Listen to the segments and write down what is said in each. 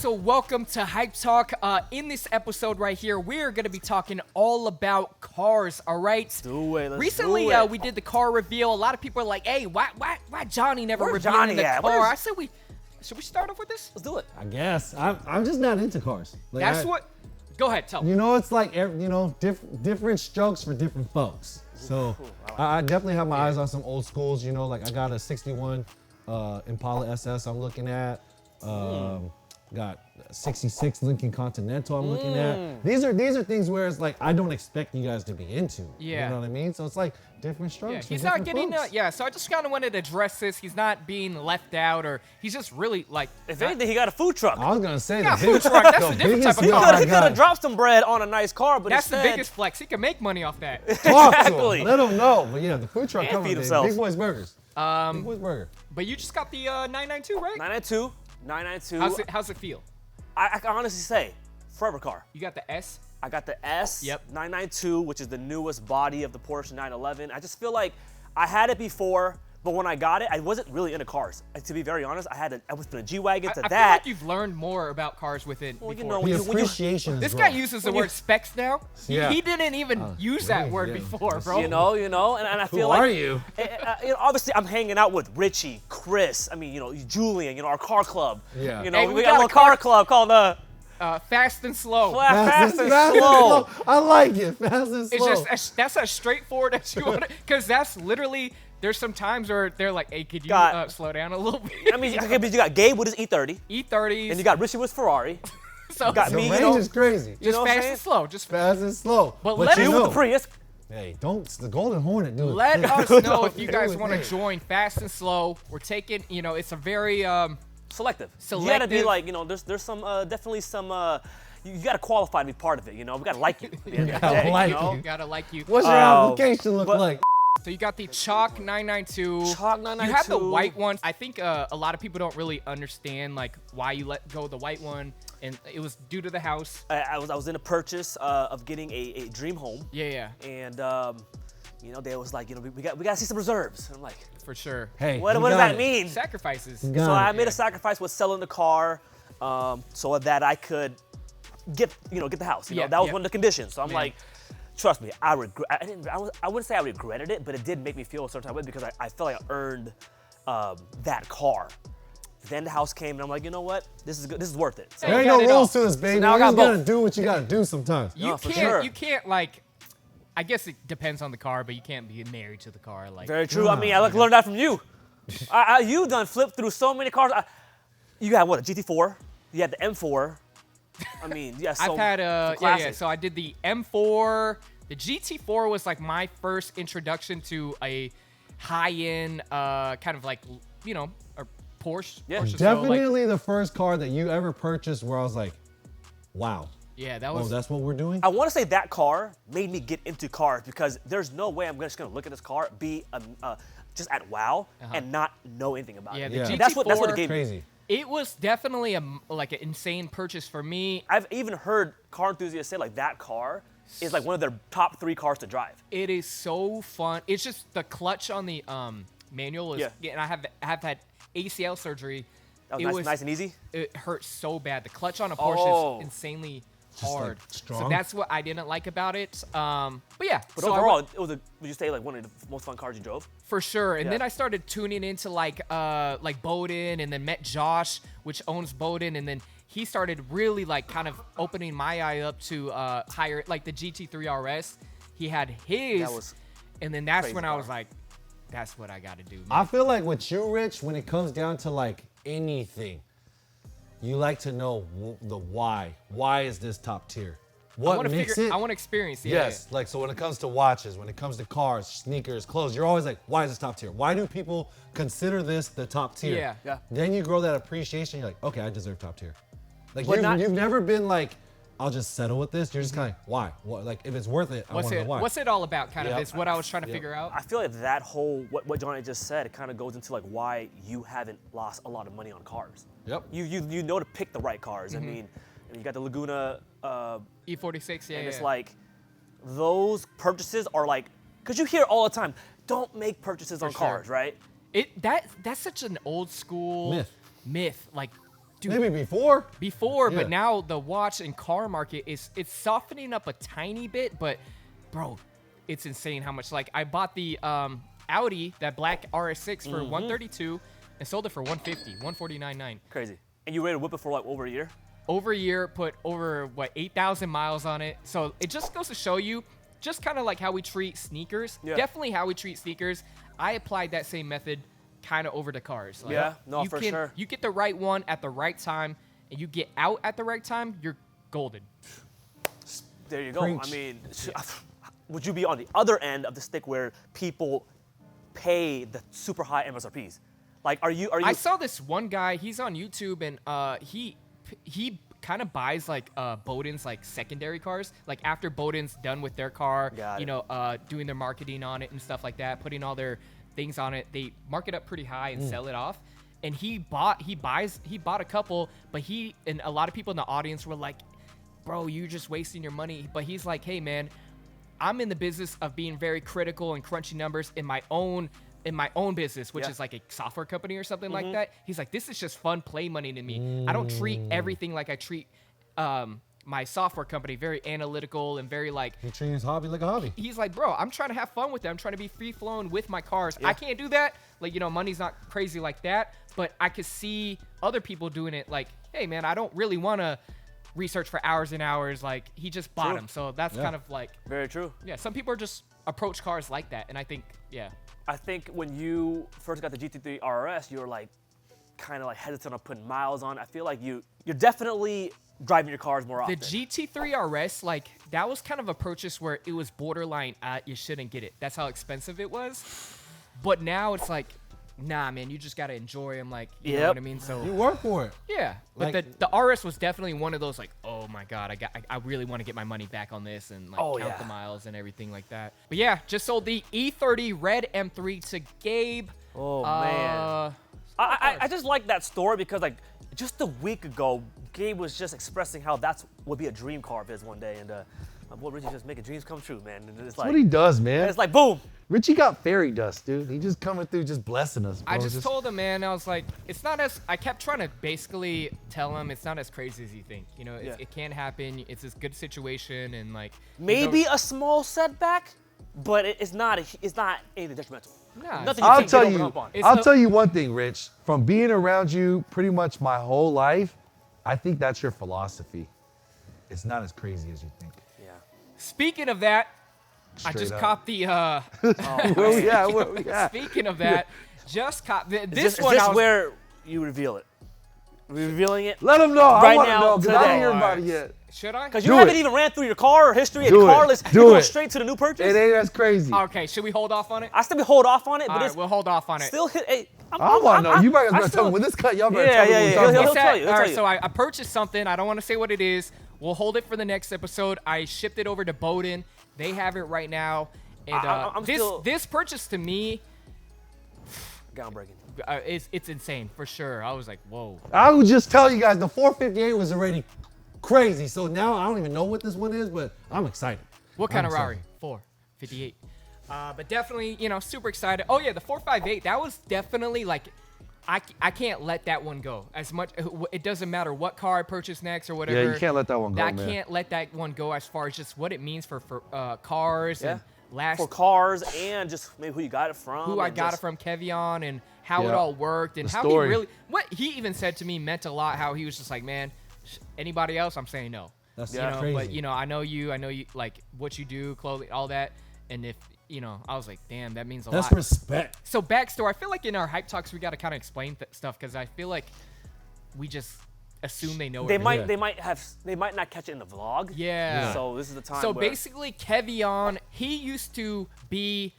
so welcome to Hype Talk. In this episode right here, we're going to be talking all about cars, all right? Do it. Recently, do it. we did the car reveal. A lot of people are like, hey, why Johnny never Where's revealing Johnny the at? car? I said should we start off with this? Let's do it. I guess. I'm just not into cars. Like, Go ahead, tell me. You know, it's like, different strokes for different folks. So I definitely have my eyes on some old schools, you know, like I got a 61 Impala SS I'm looking at. Got 66 Lincoln Continental I'm looking at. These are things where it's like I don't expect you guys to be into. Yeah. You know what I mean? So it's like different strokes. Yeah, for he's not different getting folks. so I just kind of wanted to address this. He's not being left out, or he's just really like. If anything, he got a food truck. I was gonna say Yeah, that. food truck, that's a different type of car. He could have dropped some bread on a nice car, but That's the instead, biggest flex. He can make money off that. Talk to Exactly. him. Let them know. But yeah, the food truck And coming. feed Baby. themselves. Big Boy's Burgers. Big Boy's Burger. But you just got the 992, right? 992. How's it feel? I can honestly say, forever car. You got the S? I got the S, Yep. 992, which is the newest body of the Porsche 911. I just feel like I had it before, but when I got it, I wasn't really into cars. To be very honest, I was from a G-Wagon to I that. feel like you've learned more about cars with it Well, you before. know, The when you appreciation is This guy growing. uses the word specs now. Yeah. He didn't even use that word yeah. before, bro. you know, and I Who feel like are you? obviously, I'm hanging out with Richie, Chris. I mean, Julian. Our car club. Yeah. You know, Hey, we we got got a a little car club called Fast and slow. Fast and Fast Slow. I like it. Fast and slow. It's just that's as straightforward as you want it, because that's literally. There's some times where they're like, "Hey, could you slow down a little bit?" I mean, okay, but you got Gabe with his E30, E30s. and you got Richie with Ferrari. so got the me, range is crazy. just know what I'm fast saying? and slow. Just Fast and slow. But let you us- You know, with the Prius. hey, it's the Golden Hornet, dude. let us know if you Do guys it, want to hey. join Fast and Slow. We're taking, it's a very Selective. You Selective. gotta be like, there's some definitely some you gotta qualify to be part of it. We gotta like you. At the end of the gotta day, like you know? you. gotta like you. What's your application look but- like? So you got the Chalk 992. Chalk You have the 992. white one. I think a lot of people don't really understand like why you let go of the white one, and it was due to the house. I was in a purchase of getting a dream home, Yeah, and they was like, we gotta see some reserves. And I'm like, for sure. Hey, what you does got that it. mean? Sacrifices. Got So it. I made a sacrifice with selling the car, so that I could get the house. Yeah, That was yeah. one of the conditions. So I'm Man. like, trust me, I wouldn't say I regretted it, but it did make me feel a certain type of way because I felt like I earned that car. Then the house came, and I'm like, you know what? This is good. This is worth it. So There ain't got no it all. rules to this, baby. now I you got just gotta both. do what you gotta do sometimes. You for can't. sure. You can't I guess it depends on the car, but you can't be married to the car. Like very true. I mean, I learned that from you. You done flipped through so many cars. You had what, a GT4? You had the M4. I mean, yeah. So I've had it's a yeah. classic. So I did the M4. The GT4 was like my first introduction to a high-end kind of like a Porsche. Yeah. Porsche, so, like, Definitely the first car that you ever purchased where I was like, wow. yeah, that Oh, was. that's what we're doing? I want to say that car made me get into cars because there's no way I'm just gonna look at this car, be just at wow, and not know anything about Yeah, it. the Yeah. GT4. That's what it gave me. Crazy. It was definitely like an insane purchase for me. I've even heard car enthusiasts say like that car is like one of their top 3 cars to drive. It is so fun. It's just the clutch on the manual is. Yeah. And I have had ACL surgery. That was nice and easy. It hurt so bad. The clutch on a Porsche Oh. is insanely like, hard. So strong? that's what I didn't like about it. But yeah. But so I overall, went- it was would you say like one of the most fun cars you drove? for sure. And Yeah. then I started tuning into like Bowden, and then met Josh, which owns Bowden, and then he started really like kind of opening my eye up to higher like the GT3 RS. He had his, That was and then that's crazy when I car. was like, that's what I got to do. Man. I feel like with you, Rich, when it comes down to like anything, you like to know the why. Why is this top tier? What I want to makes figure. it? I want to experience. Yeah, Yes, like so when it comes to watches, when it comes to cars, sneakers, clothes, you're always like, why is this top tier? Why do people consider this the top tier? Yeah. Yeah. Then you grow that appreciation, you're like, okay, I deserve top tier. Like But you've never been like, I'll just settle with this. You're just kind of why? What, like if it's worth it, I want to know why. What's it all about? Kind of Yep. is what I was trying to figure out. I feel like that whole what Johnny just said, it kind of goes into like why you haven't lost a lot of money on cars. Yep. You know to pick the right cars. Mm-hmm. I mean, you got the Laguna, E46, yeah. and it's yeah. like those purchases are like, because you hear all the time, don't make purchases on sure. cars, right? That's such an old school Myth. Myth. Like, dude, Maybe before. before, Yeah. but now the watch and car market it's softening up a tiny bit, but bro, it's insane how much. Like I bought the Audi, that black RS6 for 132 and sold it for 150, 149.9. Crazy. And you ready to whip it for like over a year? Over a year, put over 8,000 miles on it. So it just goes to show you, just kind of like how we treat sneakers. Yeah. Definitely how we treat sneakers. I applied that same method kind of over to cars. Like, Yeah, no, for sure. You get the right one at the right time, and you get out at the right time, you're golden. There you go. Preach. I mean, would you be on the other end of the stick where people pay the super high MSRPs? Like, are you? I saw this one guy. He's on YouTube, and he kind of buys like Bowden's like secondary cars. Like after Bowden's done with their car, Got you it. know, doing their marketing on it and stuff like that, putting all their things on it, they mark it up pretty high and sell it off. And he bought a couple, but he and a lot of people in the audience were like, "Bro, you're just wasting your money." But he's like, "Hey, man, I'm in the business of being very critical and crunching numbers in my own business, which Yeah. is like a software company or something like that." He's like, "This is just fun play money to me. I don't treat everything like I treat my software company, very analytical and very like." He treating his hobby like a hobby. He's like, "Bro, I'm trying to have fun with it. I'm trying to be free flowing with my cars. I can't do that. Like, you know, money's not crazy like that, but I could see other people doing it. Like, hey, man, I don't really want to research for hours and hours. Like, he just bought True. them. So that's Yeah. kind of like, Very true. yeah, some people are just approach cars like that. And I think, yeah. I think when you first got the GT3 RS, you were like kind of like hesitant on putting miles on. I feel like you're definitely driving your cars more The often. GT3 RS, like, that was kind of a purchase where it was borderline, you shouldn't get it. That's how expensive it was. But now it's like, nah, man, you just got to enjoy them. Like, you know Yep. what I mean? So, You work for it. yeah. But Like- the RS was definitely one of those, like, oh my God, I really want to get my money back on this and, like, Oh, count yeah. the miles and everything like that. But yeah, just sold the E30 Red M3 to Gabe. Oh, man. I just like that story because like just a week ago, Gabe was just expressing how that's would be a dream car of his one day, and my boy Richie just making dreams come true, man. And it's That's like what he does, man. it's like boom. Richie got fairy dust, dude. He just coming through, just blessing us, bro. I just told him, man, I was like, it's not as, I kept trying to basically tell him it's not as crazy as you think. You know, Yeah. it can happen. It's a good situation. And like, Maybe a small setback, but it's not anything detrimental. Nah, Nothing I'll can't tell get over you. the hump on. It's I'll no- tell you one thing, Rich. From being around you pretty much my whole life, I think that's your philosophy. It's not as crazy as you think. Yeah. speaking of that, I Straight just up. copped the, Where we at? Where we at? speaking of that, just cop this Is one. this I was, where you reveal it? We revealing it? Let them know. I Right want to now, know because I today. didn't hear about it yet. should I? Because you Do haven't it. even ran through your car history and Do it. carless. Do You're going it. straight to the new purchase. It ain't as crazy. Okay, should we hold off on it? I still be hold off on it, All but right, it's we'll hold off on it. still hit. Hey, I want to know. You might as I well tell me when this cut. Y'all better Yeah, tell me yeah, what yeah. we're talking He'll about. tell you, he'll All tell right, you. so I purchased something. I don't want to say what it is. We'll hold it for the next episode. I shipped it over to Bowden. They have it right now. And I'm still- this purchase to me, Groundbreaking. it's insane for sure. I was like, whoa. I would just tell you guys the 458 was already crazy. So now I don't even know what this one is, but I'm excited. What kind I'm of Rari? excited. 458. But definitely, you know, super excited. Oh yeah, the 458. That was definitely like, I can't let that one go. As much, it doesn't matter what car I purchase next or whatever. Yeah, you can't let that one go, I man. can't let that one go as far as just what it means for cars and last For cars and just maybe who you got it from. who I and got it just- from, Kevion, and how it Yeah. all worked and The how story. he really, what he even said to me meant a lot. How he was just like, man, anybody else, I'm saying no. That's You know, crazy. but you know, I know you, like what you do, clothing, all that, and if you know, I was like, damn, that means a That's lot. respect. So backstory, I feel like in our hype talks we got to kind of explain stuff because I feel like we just assume they know. They everything. Yeah. they might not catch it in the vlog. Yeah. So this is the time. So where, basically, Kevion, he used to be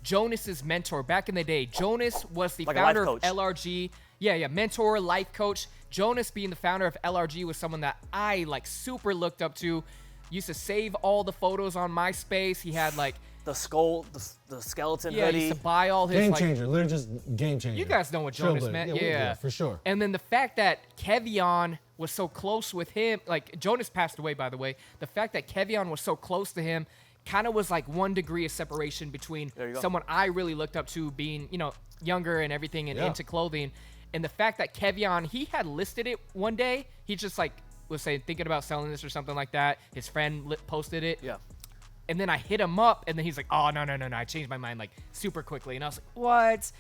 Jonas's mentor back in the day. Jonas was the Like a life founder of coach. LRG. Yeah, mentor, life coach. Jonas being the founder of LRG was someone that I like super looked up to. Used to save all the photos on MySpace. He had like, the skull, the skeleton yeah, he hoodie. used to buy all his Game like, changer. Literally just game changer. you guys know what Jonas Trailblazer. meant. we- Yeah, for sure. And then the fact that Kevion was so close with him, like Jonas passed away, by the way. The fact that Kevion was so close to him kind of was like 1 degree of separation between There you go. someone I really looked up to being, you know, younger and everything and Yeah. into clothing. And the fact that Kevion, he had listed it one day. He just like was saying, thinking about selling this or something like that. His friend posted it. Yeah. And then I hit him up, and then he's like, oh, no. I changed my mind like super quickly. And I was like, what?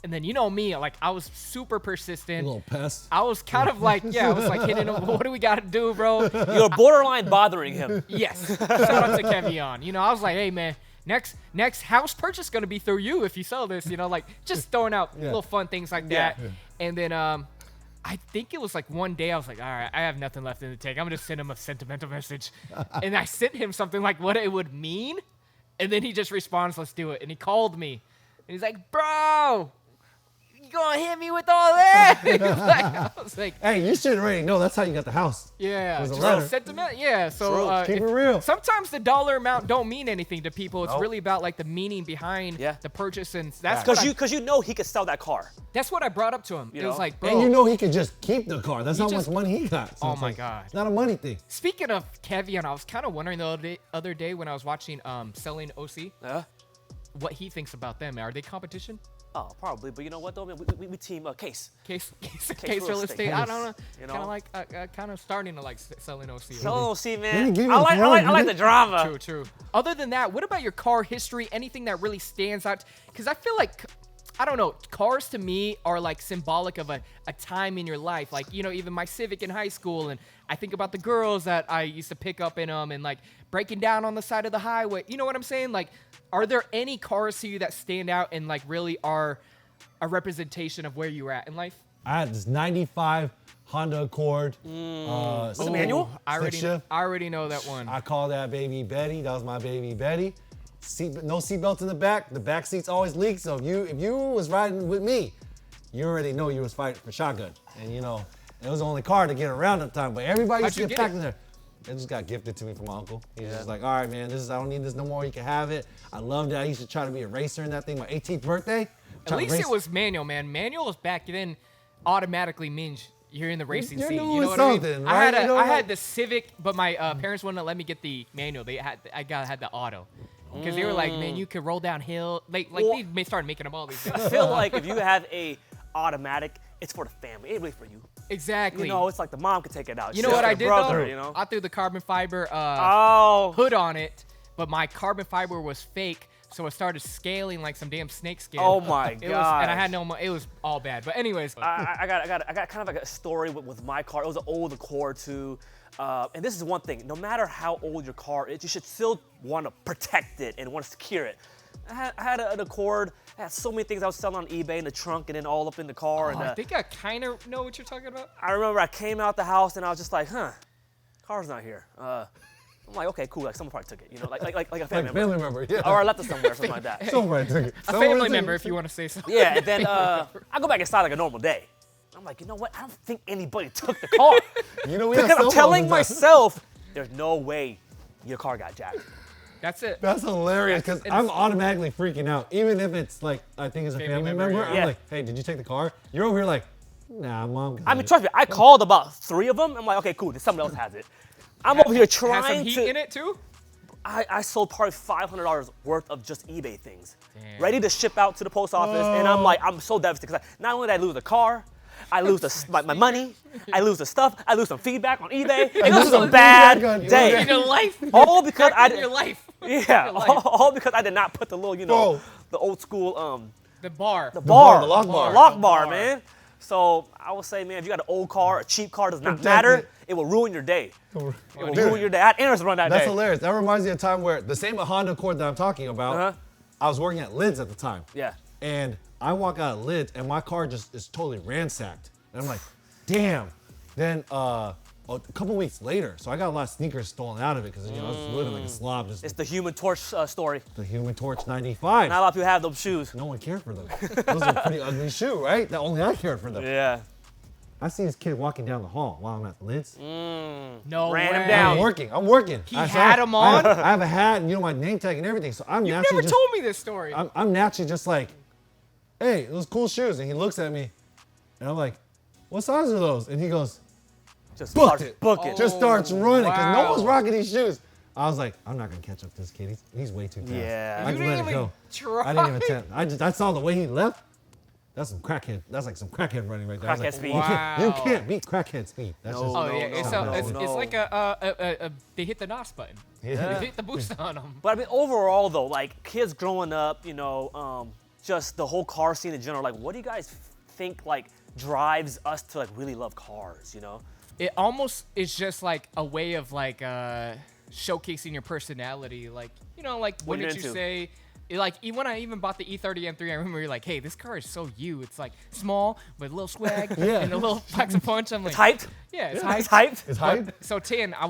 And then you know me, like I was super persistent. A little pest. I was kind of like, I was like hitting him. What do we got to do, bro? You're borderline bothering him. Yes. Shout out to Kevion. You know, I was like, hey, man, next house purchase going to be through you if you sell this. You know, like just throwing out little fun things like that. Yeah. And then I think it was like one day I was like, all right, I have nothing left in the tank. I'm going to send him a sentimental message. And I sent him something like what it would mean. And then he just responds, let's do it. And he called me. And he's like, bro, you going to hit me with all that? I was like, hey, you should already know that's how you got the house. Yeah. It was a letter. Sentiment. Yeah. So keep it real. Sometimes the dollar amount don't mean anything to people. It's really about like the meaning behind the purchase. And that's because you know he could sell that car. That's what I brought up to him. It was like, bro. And you know he could just keep the car. That's how much money he got. So oh my God. It's not a money thing. Speaking of Kevion, I was kind of wondering the other day when I was watching Selling OC, what he thinks about them. Are they competition? Oh, probably. But you know what though, man? We team Case Real estate. I don't know. You know? Kind of like kind of starting to like Selling OC. Selling OC, man. I like the drama. True. Other than that, what about your car history? Anything that really stands out? Because I feel like, I don't know, cars to me are like symbolic of a time in your life. Like, you know, even my Civic in high school, and I think about the girls that I used to pick up in them and like breaking down on the side of the highway. You know what I'm saying? Like, are there any cars to you that stand out and like really are a representation of where you were at in life? I had this 95 Honda Accord. Was it manual? I already know that one. I call that baby Betty. That was my baby Betty. No seatbelts in the back. The back seats always leak. So if you was riding with me, you already know you was fighting for shotgun. And you know, it was the only car to get around at the time. But everybody used to get packed in there. It just got gifted to me from my uncle. He was just like, all right, man, I don't need this no more. You can have it. I loved it. I used to try to be a racer in that thing. My 18th birthday. At least it was manual, man. Manuals back then automatically means you're in the racing scene. You know what I mean? Right? I had the Civic, but my parents wouldn't let me get the manual. I had the auto. Because they were like, man, you could roll downhill. They started making them all these things. I feel like if you have a automatic, it's for the family. It ain't really for you. Exactly. You know, it's like the mom could take it out. You know what I did though? You know? I threw the carbon fiber hood on it, but my carbon fiber was fake, so it started scaling like some damn snake skin. Oh my god! And I had no money. It was all bad. But anyways, I got kind of like a story with my car. It was an old Accord too. And this is one thing, no matter how old your car is, you should still want to protect it and want to secure it. I had an Accord. I had so many things I was selling on eBay in the trunk and then all up in the car. And I think I kind of know what you're talking about. I remember I came out the house and I was just like, car's not here. I'm like, okay, cool. Like someone probably took it, you know, like a family member. Yeah. Or I left it somewhere, something like that. Somebody took it. A family member, if you want to say so. Yeah, and then I go back inside like a normal day. I'm like, you know what? I don't think anybody took the car. You know, because I'm telling myself, there's no way your car got jacked. That's it. That's hilarious because I'm automatically freaking out. Even if it's like, I think it's a family member. Yeah. I'm like, hey, did you take the car? You're over here like, nah, mom. I mean, trust me, I called about 3 of them. I'm like, okay, cool, someone else has it. I'm over here trying Has some heat in it too? I sold probably $500 worth of just eBay things. Damn. Ready to ship out to the post office. And I'm like, I'm so devastated because not only did I lose the car, I lose my money, I lose the stuff, I lose some feedback on eBay. It was a bad day. In your life. All because I did your life. Yeah, all because I did not put the little, you know, the old school the bar. The lock bar. The lock bar, man. So I would say, man, if you got an old car, a cheap car, does not matter. It will ruin your day. It will ruin your day. I had errands to run that day. That's hilarious. That reminds me of a time where the same Honda Accord that I'm talking about, I was working at Lids at the time. Yeah. And I walk out of Lids and my car just is totally ransacked. And I'm like, damn. Then a couple weeks later, so I got a lot of sneakers stolen out of it because, you know, I was living like a slob. It's the Human Torch story. The Human Torch 95. Not a lot of people have those shoes. No one cared for them. Those are pretty ugly shoes, right? That only I cared for them. Yeah. I see this kid walking down the hall while I'm at Lids. No Ran way. him down. I'm working. He had them on? I have a hat and, you know, my name tag and everything. So I'm You naturally never told me this story. I'm naturally just like, hey, those cool shoes. And he looks at me and I'm like, what size are those? And he goes, Just book starts it. booking. Just starts running because no wow. one's rocking these shoes. I was like, I'm not gonna catch up to this kid. He's way too fast. Yeah. I You just didn't let it even go. try. I didn't even attempt. I saw the way he left. That's some crackhead. That's like some crackhead running right there. Crackhead Like, speed. Wow. You can't beat crackhead speed. That's No, just. Oh no, yeah, no, it's no. like they hit the NOS button. Yeah. They hit the boost on them. But I mean, overall though, like kids growing up, just the whole car scene in general. Like, what do you guys think like drives us to like really love cars? It almost is just like a way of like showcasing your personality. Like like What when you're did you into. say? Like when I even bought the E30 M3, I remember you're like, hey, this car is so you. It's like small with a little swag Yeah. and a little packs a punch. I'm like, Hyped. yeah, it's It's hyped. hyped. It's hype. So Tan, I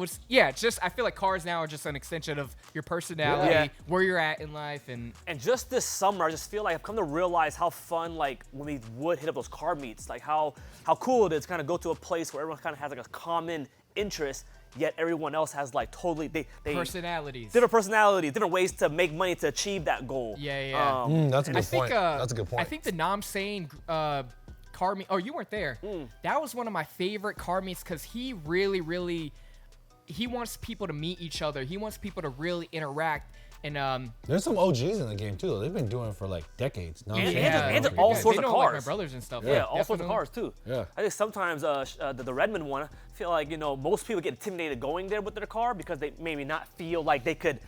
feel like cars now are just an extension of your personality, Yeah. where you're at in life, and And just this summer, I just feel like I've come to realize how fun, like when we would hit up those car meets, like how cool it is to kind of go to a place where everyone kind of has like a common interest, yet everyone else has like totally they personalities. different personalities, different ways to make money to achieve that goal. Yeah. That's a good I think point. That's a good point. I think the Nam Sane car meet. Oh, you weren't there. That was one of my favorite car meets because he really he wants people to meet each other. He wants people to really interact. And There's some OGs in the game too. They've been doing it for like decades. No, And pretty all good. sorts They of know, like, my cars. brothers and stuff. Yeah, all sorts of definitely. cars too. Yeah. I think sometimes the Redmond one, I feel like most people get intimidated going there with their car because they maybe not feel like they could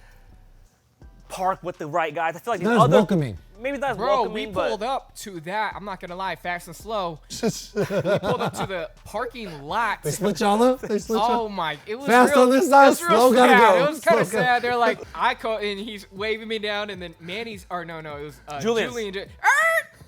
park with the right guys. I feel like Not these as other welcoming. maybe not as Bro, welcoming, we but pulled up to that. I'm not gonna lie, fast and slow. We pulled up to the parking lot. They split y'all up. They split y'all. Oh my! It was Fast real, on this side, it was real slow gotta sad. go. It was kind of Slow gotta- sad. They're like, and he's waving me down, and then Manny's, or no, it was Julian's. Julian.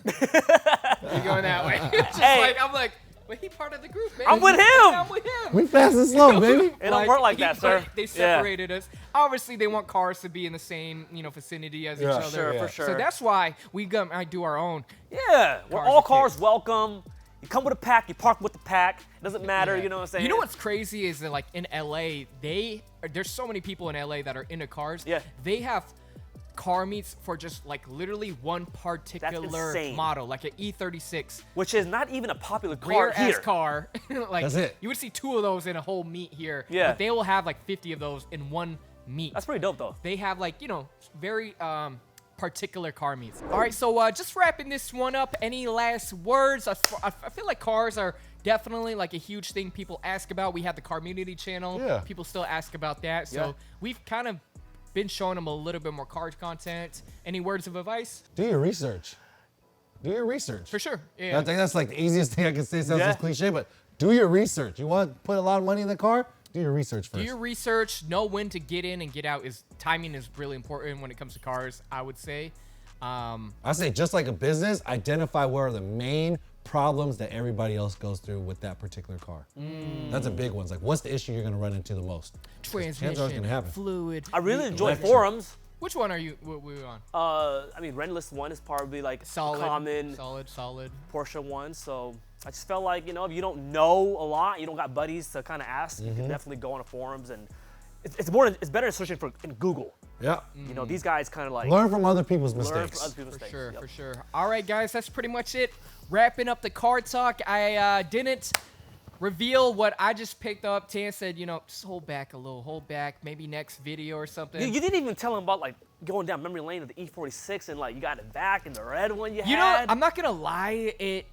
You're going that way. It's just Hey. like I'm like, well, he part of the group, man. I'm with him. I'm with him. We fast and slow, baby. It don't work like that, he- sir. They Yeah. separated us. Obviously, they want cars to be in the same, vicinity as Yeah, each other. sure, for sure. So that's why I do our own. yeah, we're Cars all for cars kids. welcome. You come with a pack, you park with the pack. It doesn't matter, Yeah. you know what I'm saying? You know what's crazy is that like in LA, there's so many people in LA that are into cars. Yeah. They have car meets for just like literally one particular insane. model, like an E36 Which is not even a popular car rare ass here. car. Like That's it. You would see 2 of those in a whole meet here. Yeah. But they will have like 50 of those in one meet. That's pretty dope though. They have like very particular car meets. All right, so just wrapping this one up. Any last words? I feel like cars are definitely like a huge thing people ask about. We have the community channel. Yeah. People still ask about that. So Yeah. we've kind of been showing them a little bit more car content. Any words of advice? Do your research. Do your research. For sure. Yeah. I think that's like the easiest thing I can say. Sounds Yeah. cliche, but do your research. You want to put a lot of money in the car? Do your research first. Do your research. Know when to get in and get out. Timing is really important when it comes to cars, I would say. I say just like a business, identify what are the main problems that everybody else goes through with that particular car. That's a big one. It's like, what's the issue you're going to run into the most? Chances are it's Transmission, gonna happen. fluid. I really enjoy Electric. forums. Which one are you? What we on? I mean, Rentless one is probably like Solid. common Solid. Porsche one. So I just felt like, if you don't know a lot, you don't got buddies to kind of ask, you can definitely go on the forums and it's better than searching in Google. Yeah. These guys kind of like Learn from other people's learn mistakes. from other people's mistakes. Yep. For sure. All right, guys, that's pretty much it. Wrapping up the car talk. I didn't reveal what I just picked up. Tan said, just hold back a little, hold back. Maybe next video or something. You didn't even tell them about like going down memory lane of the E46 and like you got it back and the red one you You know, had. I'm not gonna lie.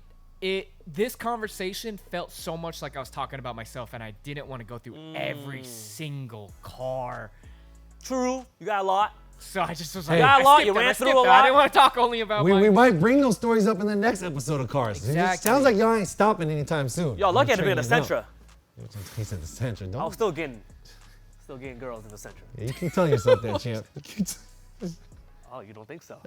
This conversation felt so much like I was talking about myself, and I didn't want to go through every single car. True, you got a lot. So I just was Hey. like, You got a I lot, skipped you them, ran I through skipped a them. I lot. didn't want to talk only about We mine. might bring those stories up in the next episode of Cars. It just Exactly. sounds like y'all ain't stopping anytime soon. Y'all lucky I had to be in the I'm training Sentra. you out. He said the Sentra. I was Don't. still getting girls in the Sentra. Yeah, you keep telling yourself that, champ. You keep Oh, you don't think so?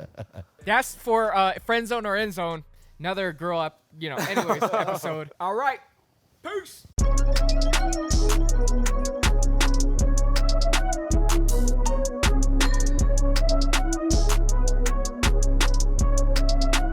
That's for friend zone or end zone. Another girl up, anyways, episode. All right. Peace.